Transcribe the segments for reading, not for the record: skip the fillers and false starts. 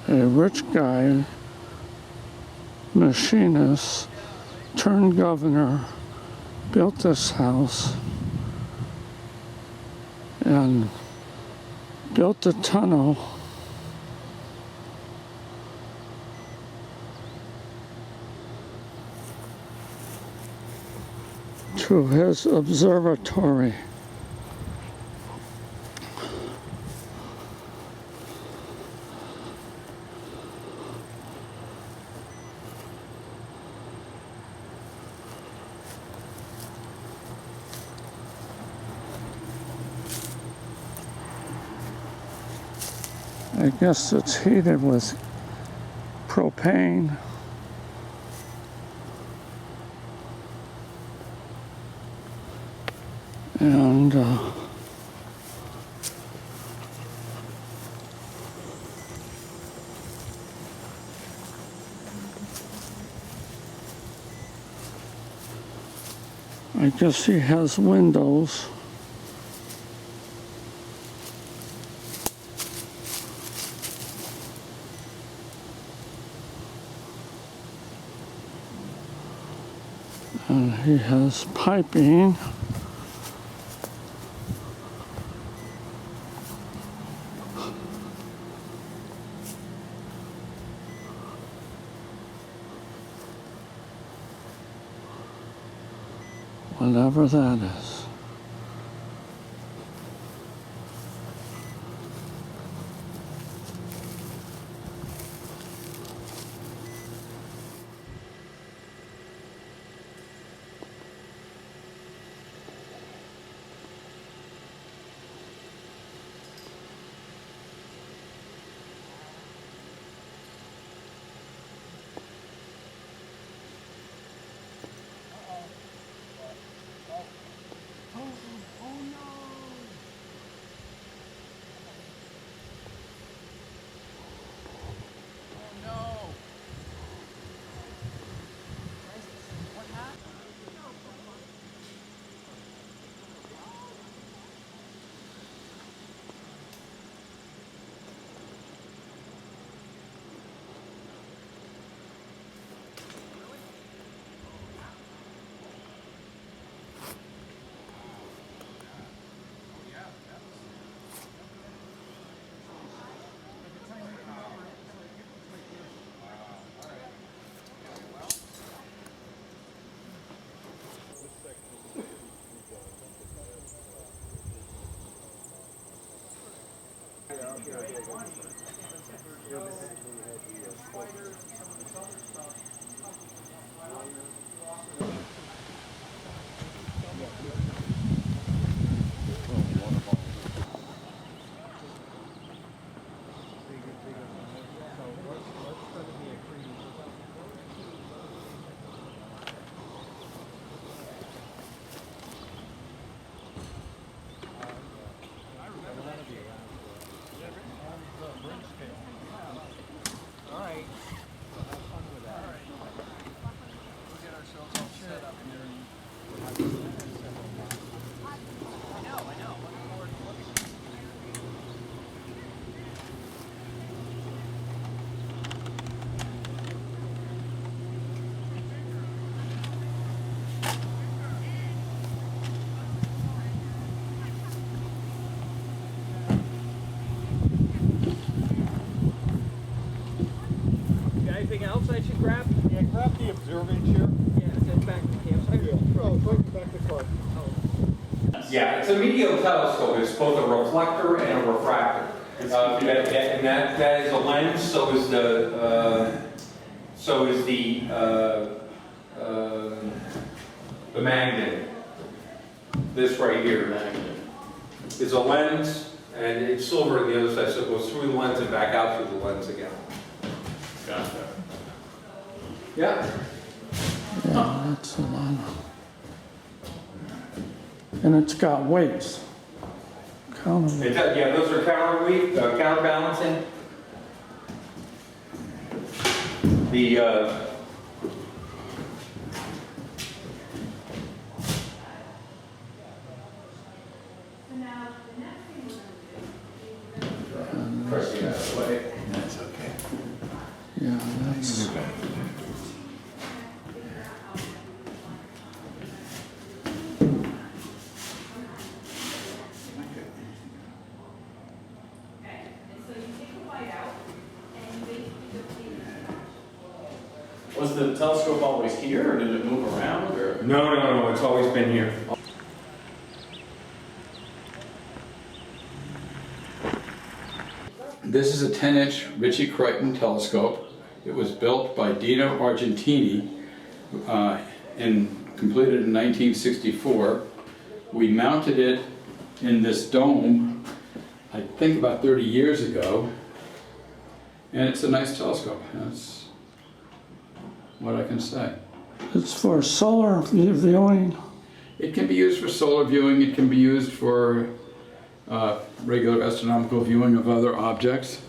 a rich guy, machinist, turned governor, built this house and built a tunnel to his observatory. I guess it's heated with propane. And I guess he has windows. And he has piping. Whatever that is. Anything else I should grab? Yeah, grab the observing chair. Yeah, it's in back of the campsite. Oh, it's right in the back of the car. Yeah, it's a medial telescope. It's both a reflector and a refractor. And that is a lens. So is the magnet. This right here is a lens, and it's silver on the other side, so it goes through the lens and back out through the lens again. Gotcha. Yeah. Yeah, that's a lot. And it's got weights. Counterweight. Yeah, those are counterbalancing. The That's okay. Yeah, that's, Was the telescope always here, or did it move around, or? No, it's always been here. This is a 10-inch Ritchie Crichton telescope. It was built by Dino Argentini and completed in 1964. We mounted it in this dome, I think about 30 years ago, and it's a nice telescope. That's what I can say. it's for solar viewing. It can be used for solar viewing. It can be used for regular astronomical viewing of other objects.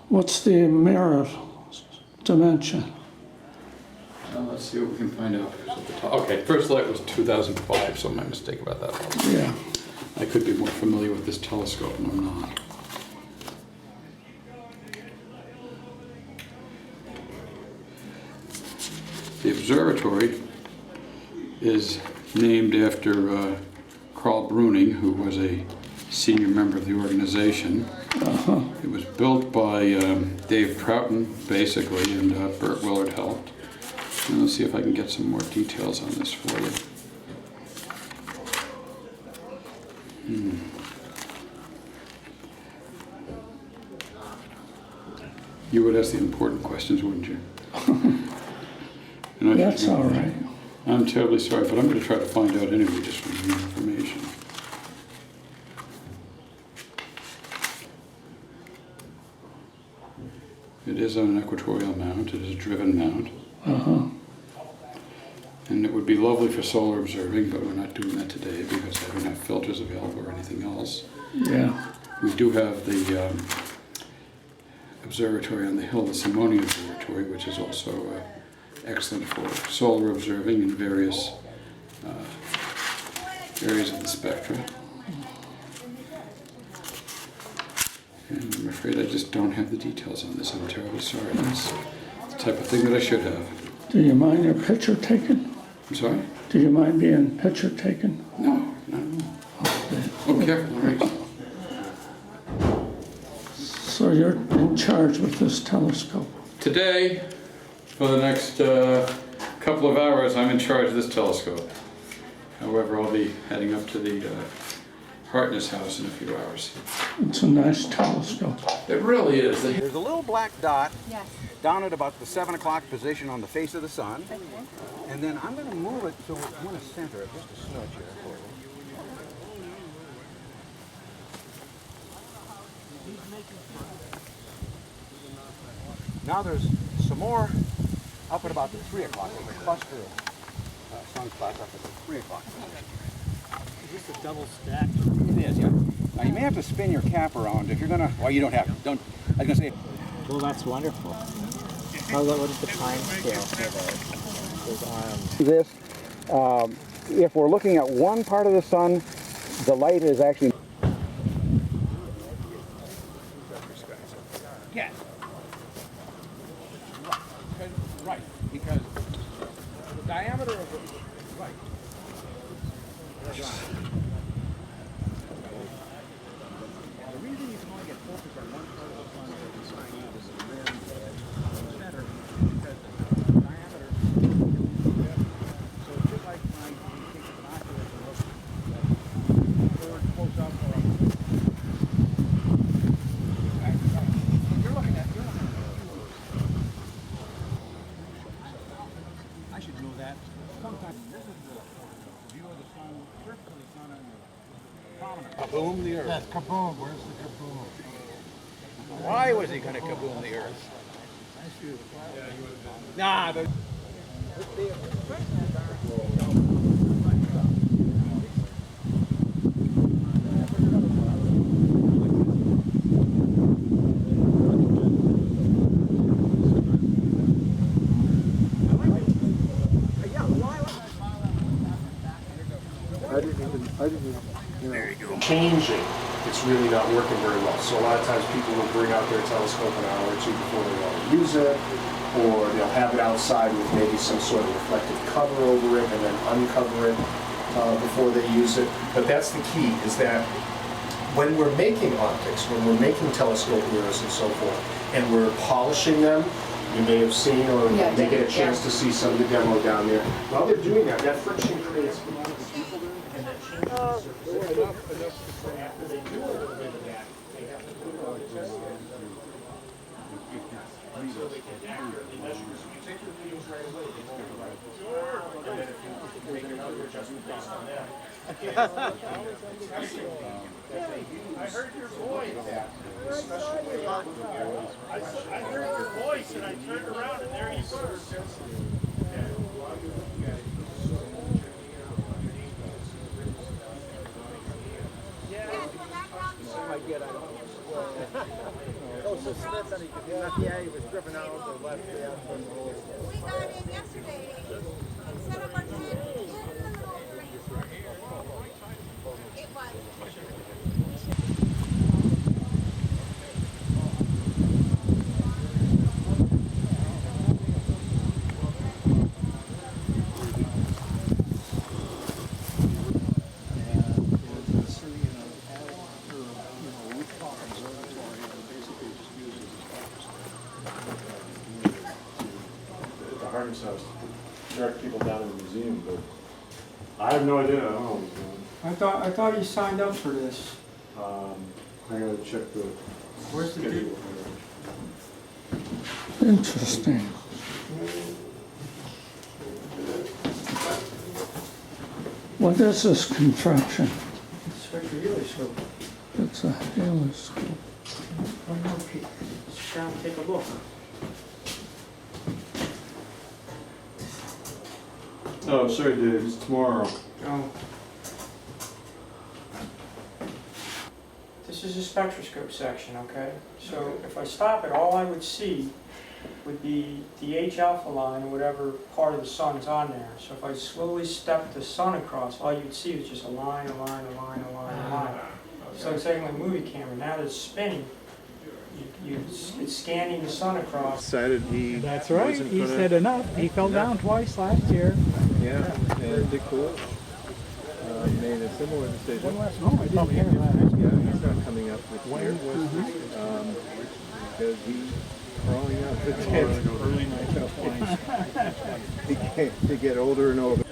What's the mirror dimension? Let's see what we can find out. Okay, first light was 2005, so my mistake about that. Yeah. I could be more familiar with this telescope, and I'm not. The observatory is named after Carl Bruning, who was a senior member of the organization. It was built by Dave Troughton, basically, and Burt Willard helped. And let's see if I can get some more details on this for you. You would ask the important questions, wouldn't you? That's all right. I'm terribly sorry, but I'm going to try to find out anyway, just from the information. It is on an equatorial mount. It is a driven mount. And it would be lovely for solar observing, but we're not doing that today because I don't have filters available or anything else. Yeah. We do have the observatory on the hill, the Simone Observatory, which is also excellent for solar observing in various areas of the spectra. And I'm afraid I just don't have the details on this. I'm terribly sorry. That's the type of thing that I should have. Do you mind your picture taken? I'm sorry? Do you mind being picture taken? No. Oh, careful. All right. So you're in charge with this telescope? Today, for the next couple of hours, I'm in charge of this telescope. However, I'll be heading up to the Hartness house in a few hours. It's a nice telescope. It really is. There's a little black dot Yes. down at about the 7 o'clock position on the face of the sun. Okay. And then I'm going to move it so I'm going to center it just a smidge here for you. Now there's some more up at about the 3 o'clock. There's a cluster of sunspots up at the 3 o'clock position. Is this a double stack? It is, yeah. Now you may have to spin your cap around if you're going to, well, you don't have to. Don't. I was going to say, Well, that's wonderful. What is the time scale for those arms? this, if we're looking at one part of the sun, the light is actually... Yeah. Right, because the diameter of the... Right. The reason you can only get focused on one part of the sun that is shining out is the rim center, because the diameter... So it's just like when you take the binoculars and look forward close up or up. You're looking at... I should know that. Sometimes this is the view of the sun, surface of the sun on the prominent. Kaboom the earth. Yes, kaboom, where's the kaboom? Why was he going to kaboom the earth? Nah, but... Changing. it's really not working very well. So a lot of times people will bring out their telescope an hour or two before they want to use it, or they'll have it outside with maybe some sort of reflective cover over it and then uncover it before they use it. But that's the key, is that when we're making optics, when we're making telescope mirrors and so forth, and we're polishing them, you may have seen, or you may get a chance to see some of the demo down there. While they're doing that, that friction creates and that changes the surface. After they do a little bit of that, they have to put it on the test stand until they can accurately measure. So you take your readings right away, they won't be right. And then if you make another adjustment based on that. I heard your voice. I heard your voice and I turned around and there you were. I get out. Oh, so Smith, and he was driven out or left the outside. We got in yesterday and set up our tent in the middle of the rain. It was. Hartness house to direct people down in the museum, but I have no idea. I don't know what he's doing. I thought you signed up for this. I gotta check the Where's the schedule. Interesting. What is this contraption? It's for you, so. It's a heloscope. Oh, no, Pete. Sit down and take a look. Oh, sorry, Dave. It's tomorrow. Oh. This is a spectroscope section, okay? So if I stop it, all I would see would be the H alpha line, or whatever part of the sun's on there. So if I slowly step the sun across, all you'd see is just a line, a line, a line, a line, a line. So it's like a movie camera. Now that it's spinning, it's scanning the sun across. Decided he. That's right. wasn't He gonna- said enough. He fell down twice last year. Yeah, and Dick Cool made a similar decision. Oh, I didn't hear that. Yeah, he's not coming up this year. Because he's crawling out the tent. Early night to get older and older.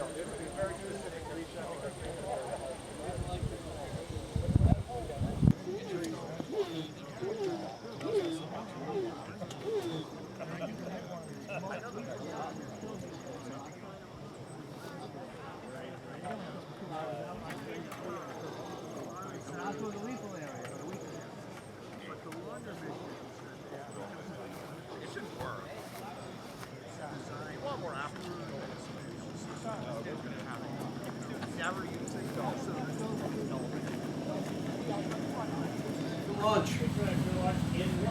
Lunch.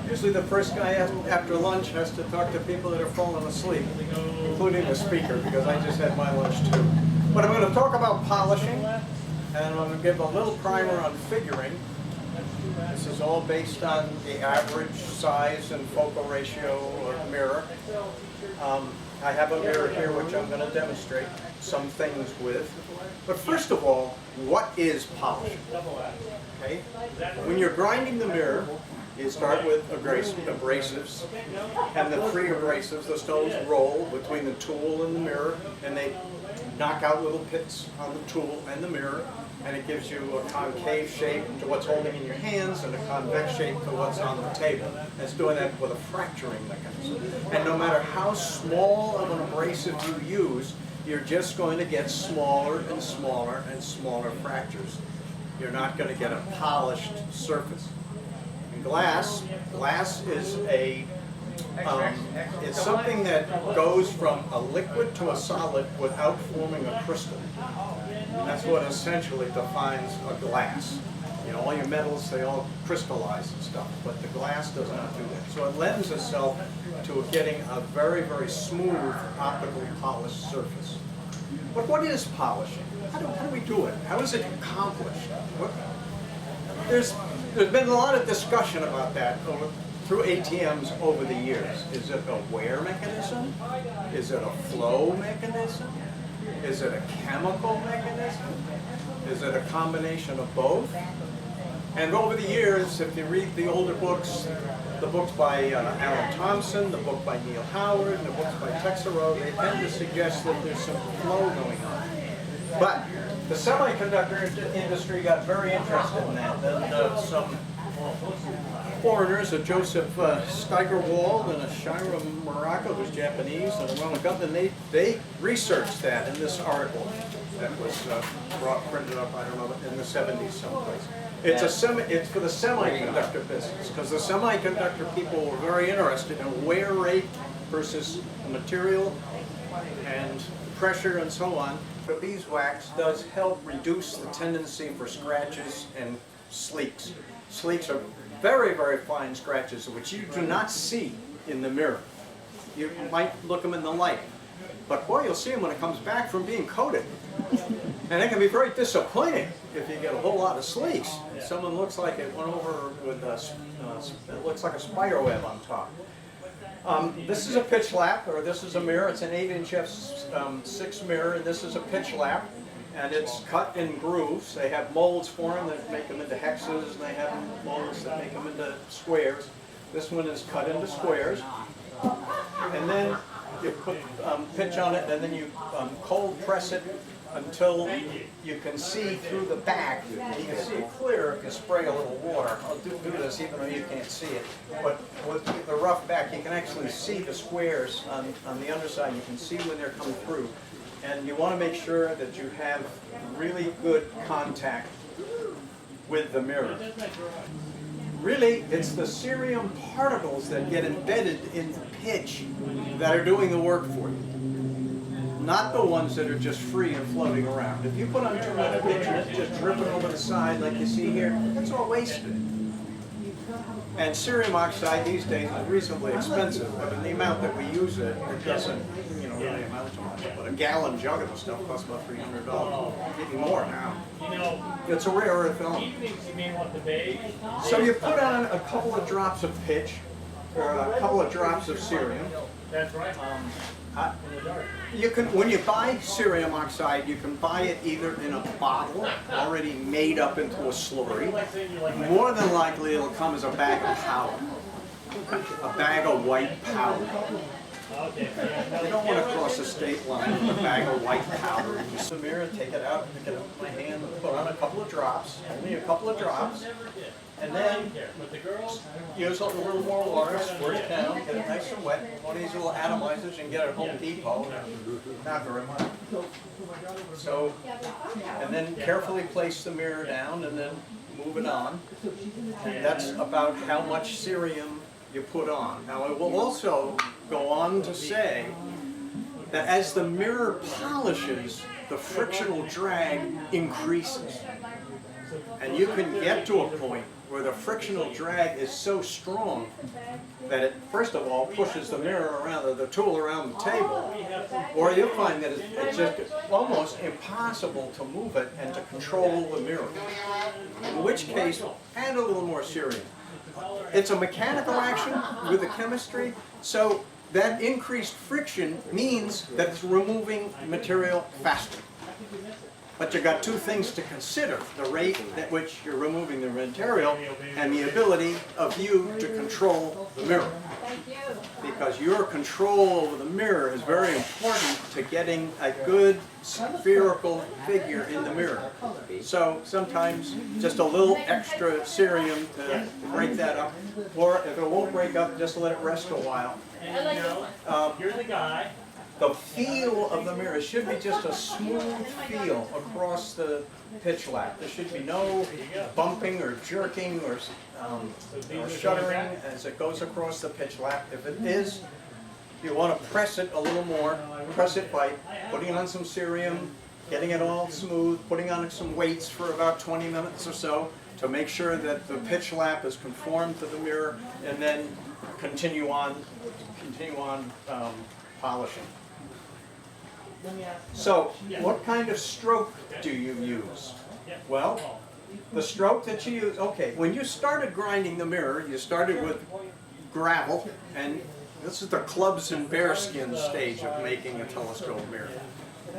Usually the first guy after lunch has to talk to people that are falling asleep, including the speaker, because I just had my lunch too. But I'm going to talk about polishing, and I'm going to give a little primer on figuring. This is all based on the average size and focal ratio of mirror. I have a mirror here which I'm going to demonstrate some things with. But first of all, what is polishing? Okay? When you're grinding the mirror, you start with abrasives, and the free abrasives, the stones roll between the tool and the mirror, and they knock out little pits on the tool and the mirror, and it gives you a concave shape to what's holding in your hands and a convex shape to what's on the table. And it's doing that with a fracturing mechanism. And no matter how small of an abrasive you use, you're just going to get smaller and smaller and smaller fractures. You're not going to get a polished surface. And glass is it's something that goes from a liquid to a solid without forming a crystal. And that's what essentially defines a glass. You know, all your metals, they all crystallize and stuff, but the glass does not do that. So it lends itself to getting a very, very smooth, optically polished surface. But what is polishing? How do we do it? How is it accomplished? there's been a lot of discussion about that through ATMs over the years. Is it a wear mechanism? Is it a flow mechanism? Is it a chemical mechanism? Is it a combination of both? And over the years, if you read the older books, the books by Alan Thompson, the book by Neil Howard, and the books by Texero, they tend to suggest that there's some flow going on. But the semiconductor industry got very interested in that. And some foreigners, a Joseph Steigerwald and a Shira Morocco, who's Japanese, and Ronald Gutman, they researched that in this article that was printed up, I don't know, in the 70s someplace. It's for the semiconductor business, because the semiconductor people were very interested in wear rate versus the material and pressure and so on. But beeswax does help reduce the tendency for scratches and sleeks. Sleeks are very, very fine scratches, which you do not see in the mirror. You might look them in the light, but boy, you'll see them when it comes back from being coated. And it can be very disappointing if you get a whole lot of sleeks. Someone looks like it went over with it looks like a spider web on top. This is a pitch lap, or this is a mirror. It's an 8-inch f6 mirror, and this is a pitch lap. And it's cut in grooves. They have molds for them that make them into hexes, and they have molds that make them into squares. This one is cut into squares. And then you put pitch on it, and then you cold press it until you can see through the back. You can see it clear if you spray a little water. I'll do this even though you can't see it. But with the rough back, you can actually see the squares on the underside. You can see when they're coming through. And you want to make sure that you have really good contact with the mirror. Really, it's the cerium particles that get embedded in the pitch that are doing the work for you, not the ones that are just free and floating around. If you put on too much pitch and it's just dripping over the side like you see here, that's all wasted. And cerium oxide these days is reasonably expensive, but in the amount that we use it, it doesn't really amount to much. But a gallon jug of the stuff costs about $300, maybe more now. It's a rare earth element. So you put on a couple of drops of pitch, or a couple of drops of cerium. That's right. You can, when you buy cerium oxide, you can buy it either in a bottle already made up into a slurry. More than likely, it'll come as a bag of powder, a bag of white powder. You don't want to cross the state line with a bag of white powder. Use the mirror, take it out, pick it up with my hand, put on a couple of drops, only a couple of drops, and then use a little more water, squirt it down, get it nice and wet. One of these little atomizers you can get at Home Depot, not very much. So, and then carefully place the mirror down and then move it on. And that's about how much cerium you put on. Now I will also go on to say that as the mirror polishes, the frictional drag increases. And you can get to a point where the frictional drag is so strong that it, first of all, pushes the mirror around, the tool around the table, or you'll find that it's just almost impossible to move it and to control the mirror. In which case, add a little more cerium. It's a mechanical action with the chemistry, so that increased friction means that it's removing material faster. But you've got two things to consider: the rate at which you're removing the material and the ability of you to control the mirror. Because your control over the mirror is very important to getting a good spherical figure in the mirror. So sometimes just a little extra cerium to break that up, or if it won't break up, just let it rest a while. You're the guy. The feel of the mirror should be just a smooth feel across the pitch lap. There should be no bumping or jerking or shuddering as it goes across the pitch lap. If it is, you want to press it a little more. Press it by putting on some cerium, getting it all smooth, putting on some weights for about 20 minutes or so to make sure that the pitch lap is conformed to the mirror, and then continue on polishing. So, what kind of stroke do you use? Well, the stroke that you use, okay, when you started grinding the mirror, you started with gravel, and this is the clubs and bearskin stage of making a telescope mirror.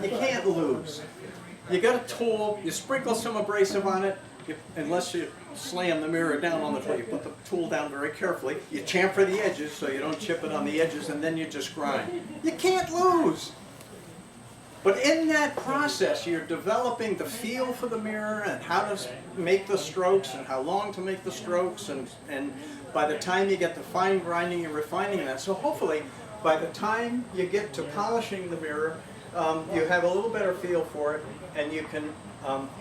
You can't lose. You got a tool, you sprinkle some abrasive on it, unless you slam the mirror down on the tool, you put the tool down very carefully, you chamfer the edges so you don't chip it on the edges, and then you just grind. You can't lose. But in that process, you're developing the feel for the mirror and how to make the strokes and how long to make the strokes, and by the time you get to fine grinding and refining that. So hopefully, by the time you get to polishing the mirror, you have a little better feel for it, and you can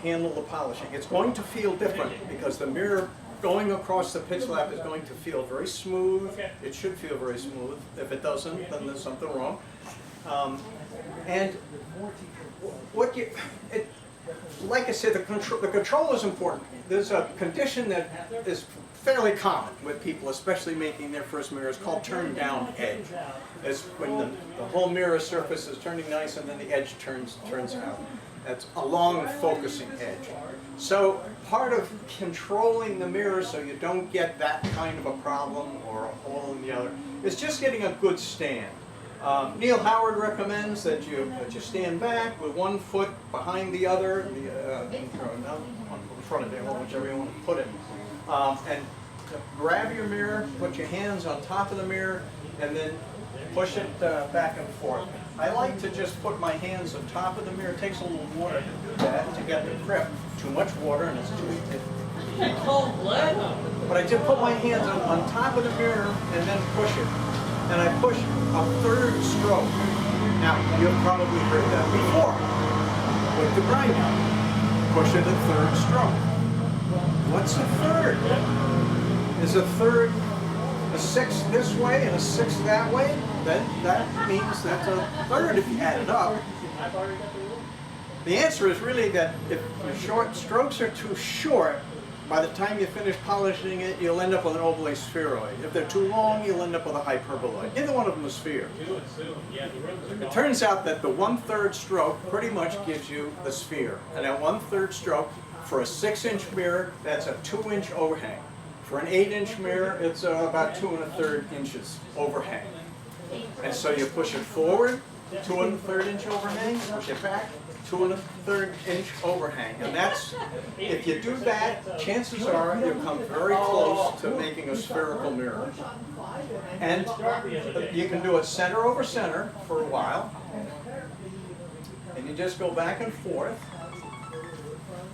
handle the polishing. It's going to feel different because the mirror going across the pitch lap is going to feel very smooth. It should feel very smooth. If it doesn't, then there's something wrong. And what like I said, the control is important. There's a condition that is fairly common with people, especially making their first mirrors, called turn down edge. It's when the whole mirror surface is turning nice and then the edge turns out. That's a long focusing edge. So part of controlling the mirror so you don't get that kind of a problem or a hole in the other is just getting a good stand. Neil Howard recommends that you stand back with one foot behind the other, in front of the other, whichever you want to put it, and grab your mirror, put your hands on top of the mirror, and then push it back and forth. I like to just put my hands on top of the mirror. It takes a little water to do that, to get the grip. Too much water and it's too cold blood. But I just put my hands on top of the mirror and then push it. And I push a third stroke. Now, you've probably heard that before with the grinding. Push it a third stroke. What's a third? Is a third a sixth this way and a sixth that way? Then that means that's a third if you add it up. The answer is really that if your short strokes are too short, by the time you finish polishing it, you'll end up with an oblate spheroid. If they're too long, you'll end up with a hyperboloid. Either one of them is sphere. It turns out that the 1/3 stroke pretty much gives you the sphere. And that 1/3 stroke, for a 6-inch mirror, that's a 2-inch overhang. For an 8-inch mirror, it's about 2 1/3 inches overhang. And so you push it forward, 2 1/3 inch overhang, push it back, 2 1/3 inch overhang. And that's, if you do that, chances are you'll come very close to making a spherical mirror. And you can do it center over center for a while. And you just go back and forth.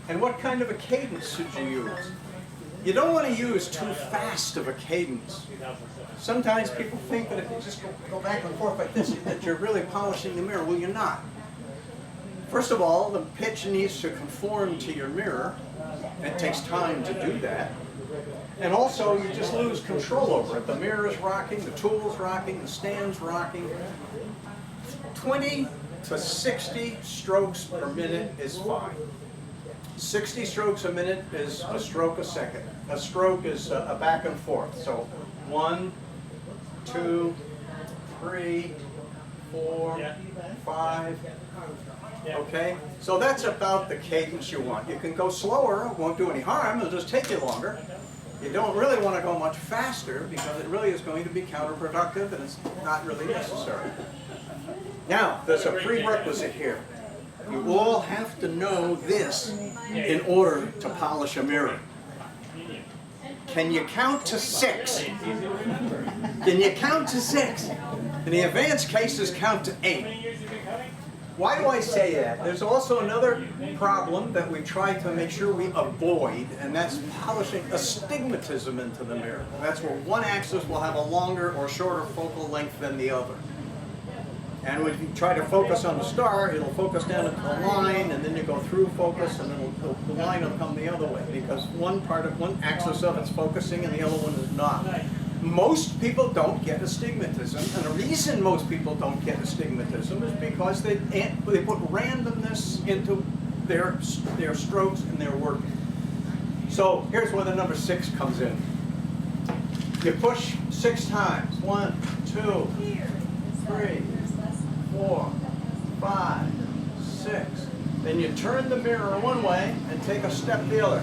And what kind of a cadence should you use? You don't want to use too fast of a cadence. Sometimes people think that if you just go back and forth like this, that you're really polishing the mirror. Well, you're not. First of all, the pitch needs to conform to your mirror. It takes time to do that. And also, you just lose control over it. The mirror is rocking, the tool's rocking, the stand's rocking. 20 to 60 strokes per minute is fine. 60 strokes a minute is a stroke a second. A stroke is a back and forth. So 1, 2, 3, 4, 5. Okay? So that's about the cadence you want. You can go slower, it won't do any harm, it'll just take you longer. You don't really want to go much faster because it really is going to be counterproductive and it's not really necessary. Now, there's a prerequisite here. You all have to know this in order to polish a mirror. Can you count to 6? Can you count to 6? In the advanced cases, count to 8. Why do I say that? There's also another problem that we try to make sure we avoid, and that's polishing astigmatism into the mirror. That's where one axis will have a longer or shorter focal length than the other. And when you try to focus on the star, it'll focus down into a line, and then you go through focus, and then the line will come the other way, because one axis of it's focusing and the other one is not. Most people don't get astigmatism, and the reason most people don't get astigmatism is because they put randomness into their strokes and their work. So here's where the number 6 comes in. You push 6 times. 1, 2, 3, 4, 5, 6. Then you turn the mirror one way and take a step the other.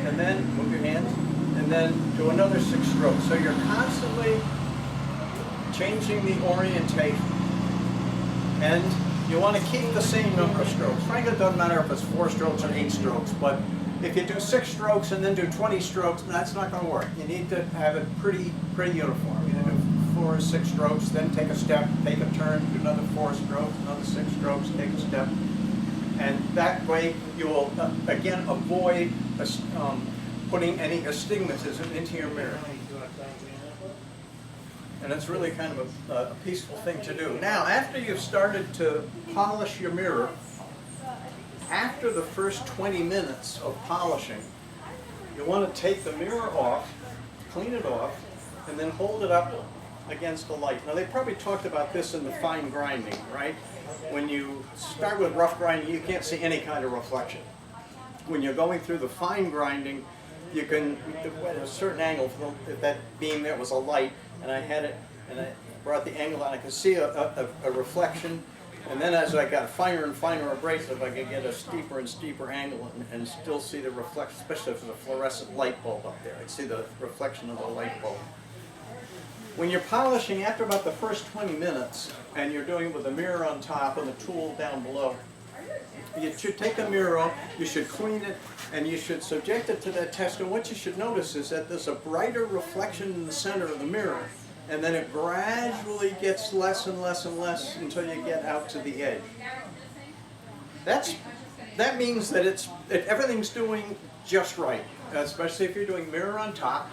and then move your hands, and then do another 6 strokes. So you're constantly changing the orientation. And you want to keep the same number of strokes. Frankly, it doesn't matter if it's 4 strokes or 8 strokes, but if you do 6 strokes and then do 20 strokes, that's not going to work. You need to have it pretty uniform. You know, 4 or 6 strokes, then take a step, take a turn, do another 4 strokes, another 6 strokes, take a step. And that way you will, again, avoid putting any astigmatism into your mirror. And it's really kind of a peaceful thing to do. Now, after you've started to polish your mirror, after the first 20 minutes of polishing, you want to take the mirror off, clean it off, and then hold it up against the light. Now, they probably talked about this in the fine grinding, right? When you start with rough grinding, you can't see any kind of reflection. When you're going through the fine grinding, you can, at a certain angle, if that beam there was a light, and I had it, and I brought the angle out, I could see a reflection. And then as I got finer and finer abrasive, I could get a steeper and steeper angle and still see the reflection, especially if there's a fluorescent light bulb up there. I'd see the reflection of the light bulb. When you're polishing, after about the first 20 minutes, and you're doing it with the mirror on top and the tool down below, you should take the mirror off, you should clean it, and you should subject it to that test. And what you should notice is that there's a brighter reflection in the center of the mirror, and then it gradually gets less and less and less until you get out to the edge. That means that everything's doing just right, especially if you're doing mirror on top.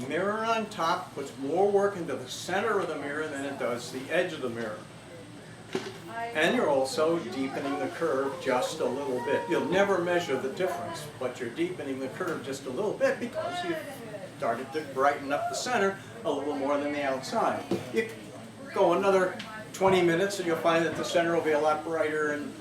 Mirror on top puts more work into the center of the mirror than it does the edge of the mirror. And you're also deepening the curve just a little bit. You'll never measure the difference, but you're deepening the curve just a little bit because you've started to brighten up the center a little more than the outside. You go another 20 minutes and you'll find that the center will be a lot brighter, and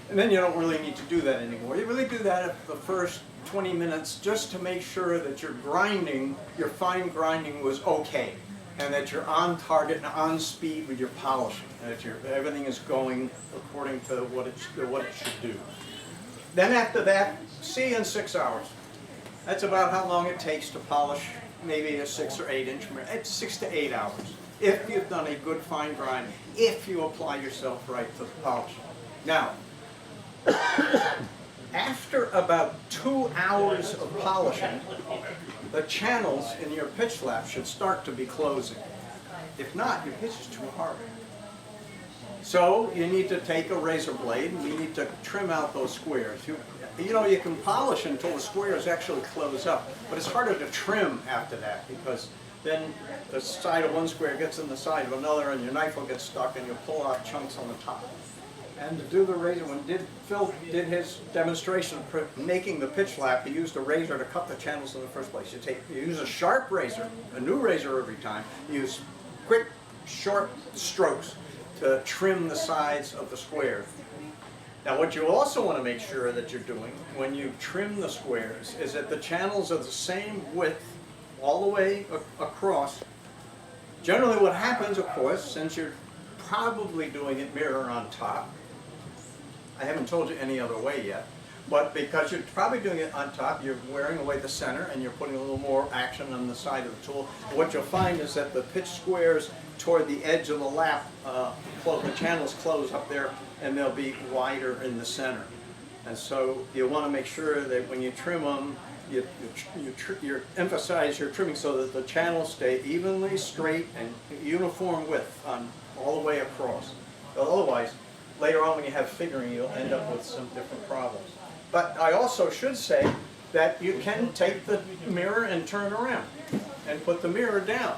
then you don't really need to do that anymore. You really do that at the first 20 minutes just to make sure that your grinding, your fine grinding was okay, and that you're on target and on speed with your polishing, and that everything is going according to what it should do. Then after that, see in 6 hours. That's about how long it takes to polish maybe a 6 or 8 inch mirror. It's 6 to 8 hours. If you've done a good fine grind, if you apply yourself right to the polishing. Now, after about 2 hours of polishing, the channels in your pitch flap should start to be closing. If not, your pitch is too hard. So you need to take a razor blade and you need to trim out those squares. You know, you can polish until the squares actually close up, but it's harder to trim after that because then the side of one square gets in the side of another and your knife will get stuck and you'll pull out chunks on the top. And to do the razor, when Phil did his demonstration of making the pitch flap, he used a razor to cut the channels in the first place. You use a sharp razor, a new razor every time. You use quick, short strokes to trim the sides of the square. Now what you also want to make sure that you're doing when you trim the squares is that the channels are the same width all the way across. Generally what happens, of course, since you're probably doing it mirror on top, I haven't told you any other way yet, but because you're probably doing it on top, you're wearing away the center and you're putting a little more action on the side of the tool. What you'll find is that the pitch squares toward the edge of the lap, the channels close up there and they'll be wider in the center. And so you want to make sure that when you trim them, you emphasize your trimming so that the channels stay evenly straight and uniform width all the way across. Otherwise, later on when you have figuring, you'll end up with some different problems. But I also should say that you can take the mirror and turn around and put the mirror down.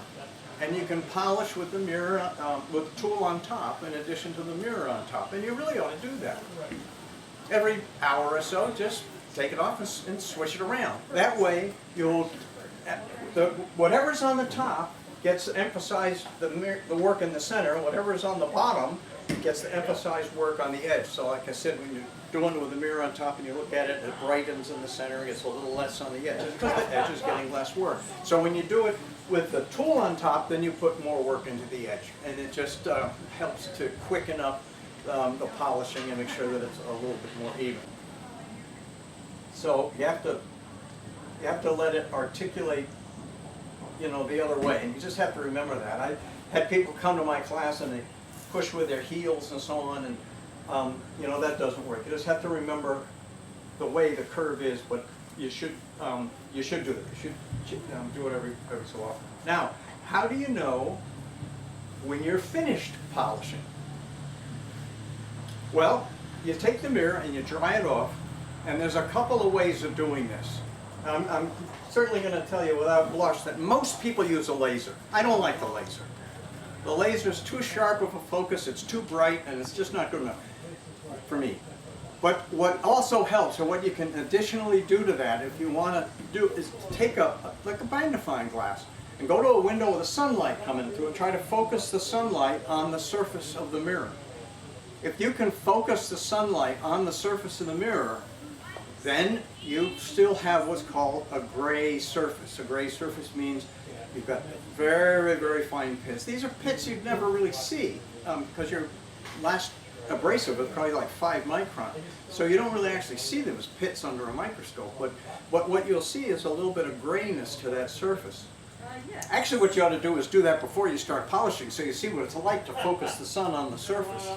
And you can polish with the mirror, with the tool on top in addition to the mirror on top. And you really ought to do that. Every hour or so, just take it off and switch it around. That way, whatever's on the top gets emphasized the work in the center. Whatever's on the bottom gets the emphasized work on the edge. So like I said, when you're doing it with the mirror on top and you look at it, it brightens in the center, it gets a little less on the edge. It's because the edge is getting less work. So when you do it with the tool on top, then you put more work into the edge. And it just helps to quicken up the polishing and make sure that it's a little bit more even. So you have to You have to let it articulate, you know, the other way. And you just have to remember that. I had people come to my class and they push with their heels and so on, and you know, that doesn't work. You just have to remember the way the curve is, but you should do it. You should do it every so often. Now, how do you know when you're finished polishing? Well, you take the mirror and you dry it off, and there's a couple of ways of doing this. I'm certainly going to tell you without blush that most people use a laser. I don't like the laser. The laser's too sharp of a focus, it's too bright, and it's just not good enough for me. But what also helps, or what you can additionally do to that, if you want to do, is take like a magnifying glass and go to a window with the sunlight coming through and try to focus the sunlight on the surface of the mirror. If you can focus the sunlight on the surface of the mirror, then you still have what's called a gray surface. A gray surface means you've got very, very fine pits. These are pits you'd never really see because your last abrasive is probably like 5 micron. So you don't really actually see them as pits under a microscope. But what you'll see is a little bit of grayness to that surface. Actually, what you ought to do is do that before you start polishing, so you see what it's like to focus the sun on the surface.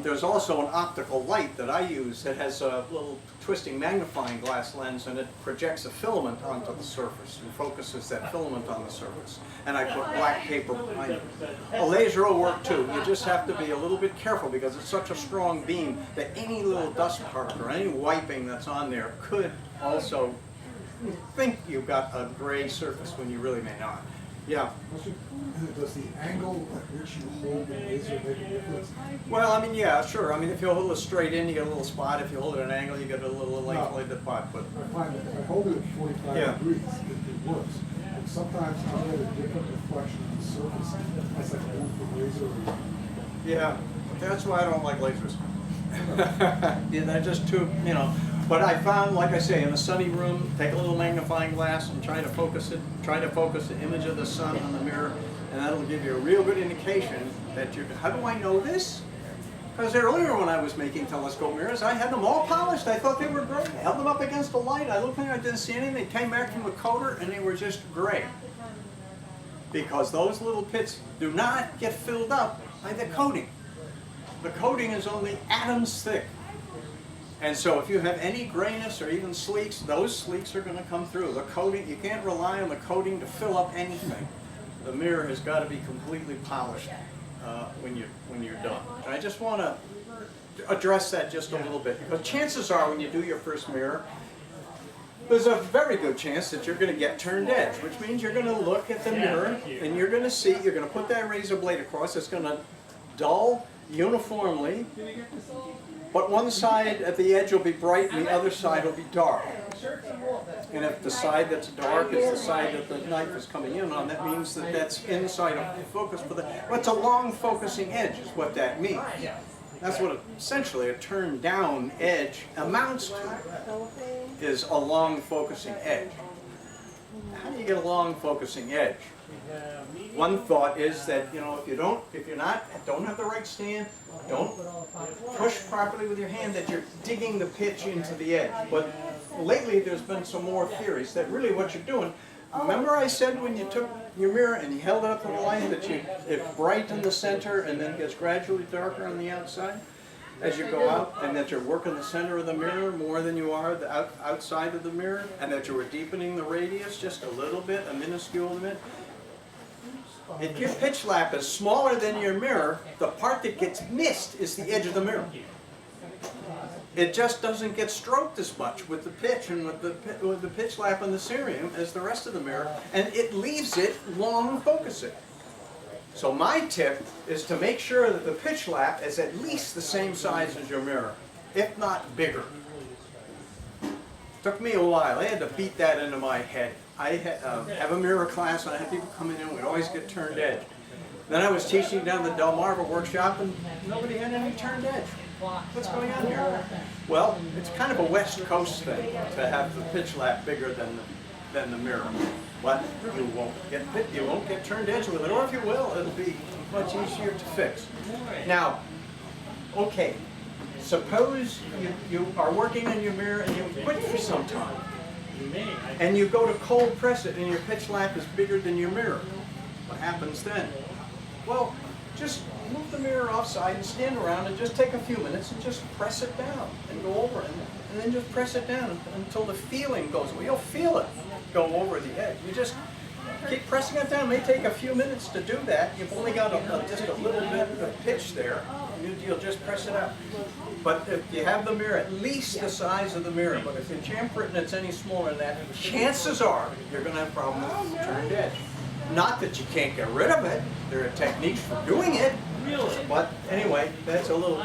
There's also an optical light that I use that has a little twisting magnifying glass lens, and it projects a filament onto the surface and focuses that filament on the surface. And I put black paper behind it. A laser will work too. You just have to be a little bit careful because it's such a strong beam that any little dust particle or any wiping that's on there could also think you've got a gray surface when you really may not. Yeah. Does the angle at which you hold the laser make a difference? Well, I mean, yeah, sure. I mean, if you hold it straight in, you get a little spot. If you hold it at an angle, you get a little length spot. But I find that if I hold it at 45 degrees, it works. But sometimes I get a different reflection of the surface. That's like going for laser. Yeah, that's why I don't like lasers. Yeah, they're just too, you know. But I found, like I say, in a sunny room, take a little magnifying glass and try to focus it. Try to focus the image of the sun on the mirror, and that'll give you a real good indication that you're. How do I know this? Because earlier when I was making telescope mirrors, I had them all polished. I thought they were great. I held them up against the light. I looked in there, I didn't see anything. They came back from the coater, and they were just gray. Because those little pits do not get filled up by the coating. The coating is only atoms thick. And so if you have any grayness or even sleeks, those sleeks are going to come through. The coating, you can't rely on the coating to fill up anything. The mirror has got to be completely polished when you're done. And I just want to address that just a little bit, because chances are when you do your first mirror, there's a very good chance that you're going to get turned edge, which means you're going to look at the mirror and you're going to see, you're going to put that razor blade across, it's going to dull uniformly, but one side at the edge will be bright and the other side will be dark. And if the side that's dark is the side that the knife is coming in on, that means that that's inside of the focus. Well, it's a long focusing edge is what that means. That's what essentially a turned down edge amounts to, is a long focusing edge. How do you get a long focusing edge? One thought is that, you know, if you don't have the right stand, don't push properly with your hand, that you're digging the pitch into the edge. But lately there's been some more theories that really what you're doing, remember I said when you took your mirror and you held it up to the light that it's bright in the center and then gets gradually darker on the outside as you go out, and that you're working the center of the mirror more than you are the outside of the mirror, and that you were deepening the radius just a little bit, a minuscule bit. If your pitch lap is smaller than your mirror, the part that gets missed is the edge of the mirror. It just doesn't get stroked as much with the pitch and with the pitch lap and the cerium as the rest of the mirror, and it leaves it long focusing. So my tip is to make sure that the pitch lap is at least the same size as your mirror, if not bigger. Took me a while. I had to beat that into my head. I have a mirror class and I had people coming in, we'd always get turned edge. Then I was teaching down the Delmarva workshop and nobody had any turned edge. What's going on here? Well, it's kind of a West Coast thing to have the pitch lap bigger than the mirror. But you won't get turned edge with it, or if you will, it'll be much easier to fix. Now, okay, suppose you are working in your mirror and you quit for some time. and you go to cold press it and your pitch lap is bigger than your mirror. What happens then? Well, just move the mirror offside and stand around and just take a few minutes and just press it down and go over it. And then just press it down until the feeling goes away. You'll feel it go over the edge. You just keep pressing it down. It may take a few minutes to do that. You've only got just a little bit of pitch there. You'll just press it out. But if you have the mirror at least the size of the mirror, but if you chamfer it and it's any smaller than that, chances are you're going to have problems with the turned edge. Not that you can't get rid of it. There are techniques for doing it. But anyway, that's a little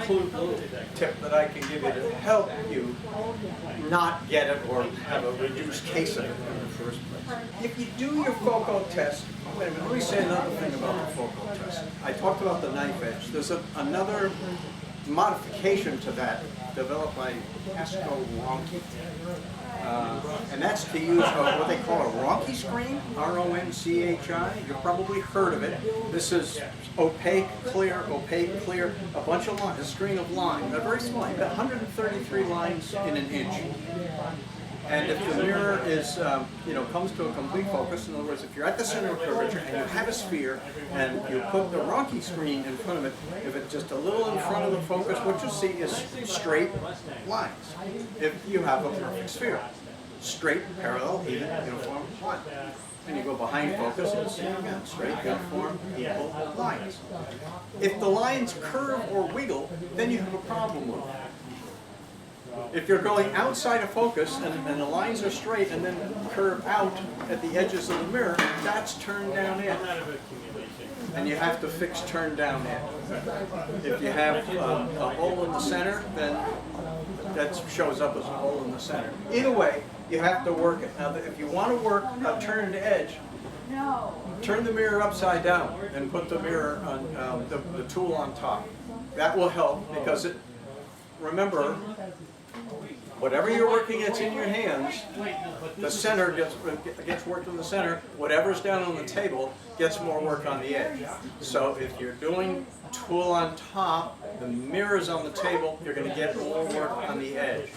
tip that I can give you to help you not get it or have a reduced case of it in the first place. If you do your FOCO test, wait a minute, let me say another thing about the FOCO test. I talked about the knife edge. There's another modification to that developed by Pasco Ronchi. And that's to use what they call a Ronchi screen, R-O-N-C-H-I. You've probably heard of it. This is opaque, clear, a bunch of lines, a screen of lines. They're very small. You've got 133 lines in an inch. And if the mirror is, comes to a complete focus, in other words, if you're at the center of curvature and you have a sphere and you put the Ronchi screen in front of it, if it's just a little in front of the focus, what you'll see is straight lines. If you have a perfect sphere, straight, parallel, even, uniform line. And you go behind focus and see again, straight, uniform, equal lines. If the lines curve or wiggle, then you have a problem with it. If you're going outside of focus and the lines are straight and then curve out at the edges of the mirror, that's turned down edge. And you have to fix turn down edge. If you have a hole in the center, then that shows up as a hole in the center. Either way, you have to work it. Now, if you want to work a turned edge, turn the mirror upside down and put the mirror on the tool on top. That will help because remember, whatever you're working, it's in your hands. The center gets worked in the center. Whatever's down on the table gets more work on the edge. So if you're doing tool on top, the mirror's on the table, you're going to get more work on the edge.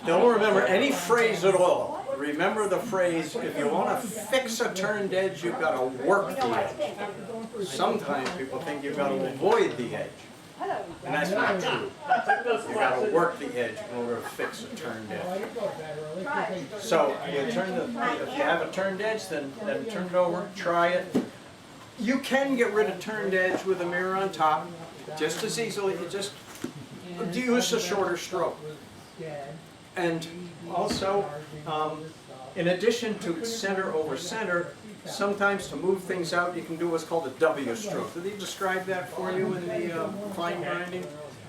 Don't remember any phrase at all. Remember the phrase, if you want to fix a turned edge, you've got to work the edge. Sometimes people think you've got to avoid the edge. And that's not true. You've got to work the edge in order to fix a turned edge. So if you have a turned edge, then turn it over, try it. You can get rid of turned edge with a mirror on top just as easily. You just use a shorter stroke. And also, in addition to center over center, sometimes to move things out, you can do what's called a W stroke. Did they describe that for you in the fine grinding?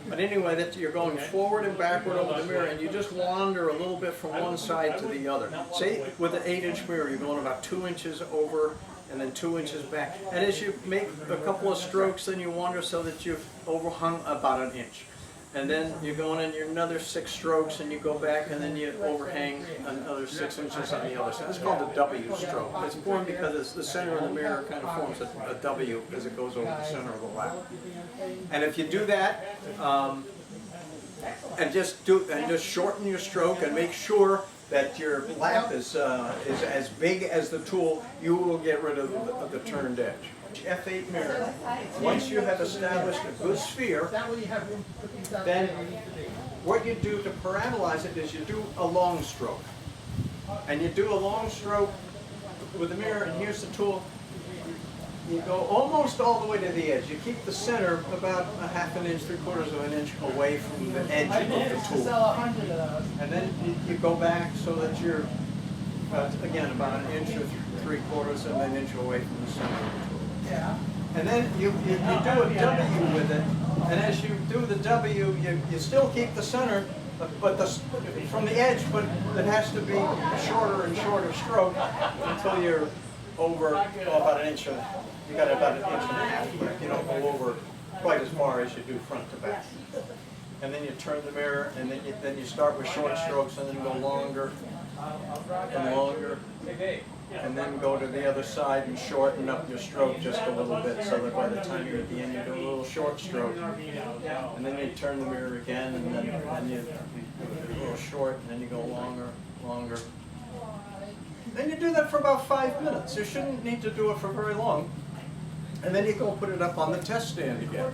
But anyway, that you're going forward and backward over the mirror, and you just wander a little bit from one side to the other. Say with an 8-inch mirror, you're going about 2 inches over and then 2 inches back. And as you make a couple of strokes, then you wander so that you've overhung about an inch. And then you're going in another 6 strokes and you go back and then you overhang another 6 inches on the other side. It's called a W stroke. It's formed because the center of the mirror kind of forms a W as it goes over the center of the lap. And if you do that, and just shorten your stroke and make sure that your lap is as big as the tool, you will get rid of the turned edge. F8 mirror. Once you have established a good sphere, then what you do to parabolize it is you do a long stroke. And you do a long stroke with the mirror, and here's the tool. You go almost all the way to the edge. You keep the center about a ½ an inch, 3/4 of an inch away from the edge of the tool. And then you go back so that you're, again, about an inch or 3/4 of an inch away from the center of the tool. And then you do a W with it, and as you do the W, you still keep the center, but from the edge, but it has to be a shorter and shorter stroke until you're over about an inch. You got about an inch and a half, but you don't go over quite as far as you do front to back. and then you turn the mirror, and then you start with short strokes, and then go longer and longer, and then go to the other side and shorten up your stroke just a little bit, so that by the time you're at the end, you do a little short stroke, and then you turn the mirror again, and then you do a little short, and then you go longer, longer. Then you do that for about 5 minutes. You shouldn't need to do it for very long. And then you go put it up on the test stand again.